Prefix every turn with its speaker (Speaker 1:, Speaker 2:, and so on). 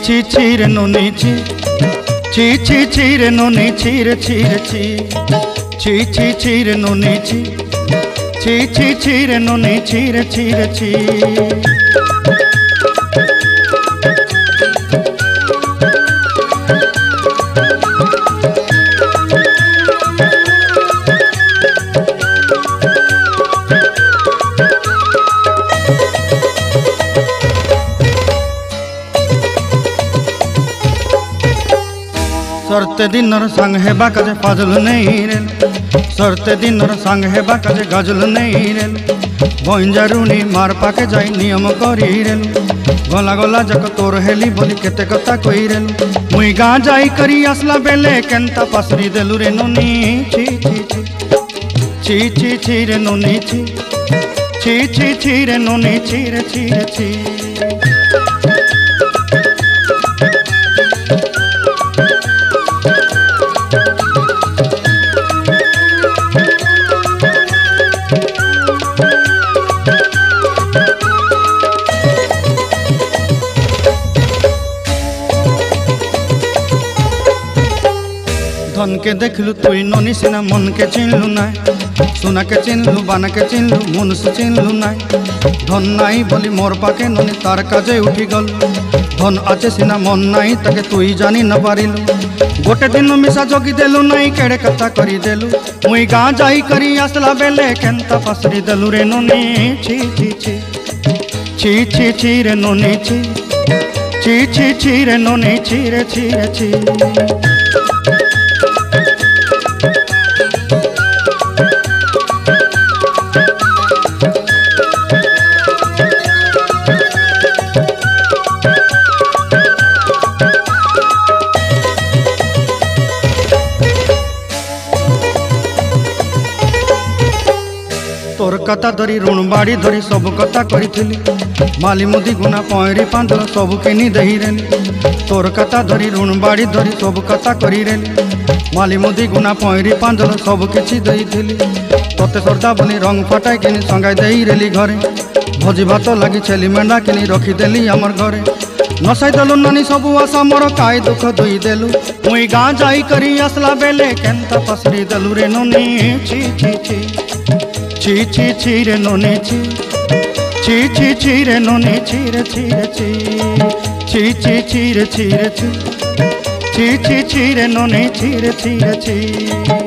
Speaker 1: ছি ছি রে নুনি ছি ছি ছি ছি রে নুনি ছি রে ছি রে ছি ছি ছি ছি রে নুনি ছি ছি ছি ছি রে নুনি ছি রে ছি রে ছি। सरते दिनर संग हेबा काजे फाजल नहीं रे सरते दिनर संग हेबा काजे गजल नहीं रे बंजारुनी मार पाके जाई नियम करी रे गला गला जक तोर हेली बोली केते कथा कई रे मुई गाँ जाई करी आसला बेले केंता पासरी देलु रे नुनी छी छी छी छी छी छी रे नुनी छी छी छी छी रे नुनी छी रे छी रे छी। धन के देखलु तुई ननी सिना मन के चिन्हलु ना सोना के चिन्हलु बाना के चिन्हलु मनुष्य चिन्हलु ना धन नाई बोली मोर पाके ननी तार काजे उठी गल धन आचे सिना मन नाई ताके तुई जानी न पारिलु गोटे दिन मिसा जोगी देलु नाई केड़े कथा करी देलु मुई गाँ जाई करी आसला बेले केंता पासरी देलु रे ननी छी छी छी छी छी छी रे ननी छी छी छी छी रे ननी छी रे छी रे छी। तोर कथा धरी ऋण बाड़ी धरी सब कथा करी माली मुदी गुना पयरी पांदल सब किनी दही रेली तोर कथा धरी ऋण बाड़ी धरी सब कथा करी रेली माली मुदी गुना पयरी पांदल सब किछि दही थिली तोते सरदा बनी रंग फटाई किनी संगाई देई रेली घरे भोजी भात लगी छेली मेंढा किनी रखी देली हमर घरे नसाई देलु नानी सबु आशा मोर काई दुख दुई देलु मुई गाँ जाई करी आसला बेले केंता पसरी देलु रे नुनी छी छी छी छी छी छी रे नुनी छी छी छी छी रे नुनी छी रे छी रे छी छी छी छी रे छी रे छी छी छी छी रे नुनी छी रे छी रे छी।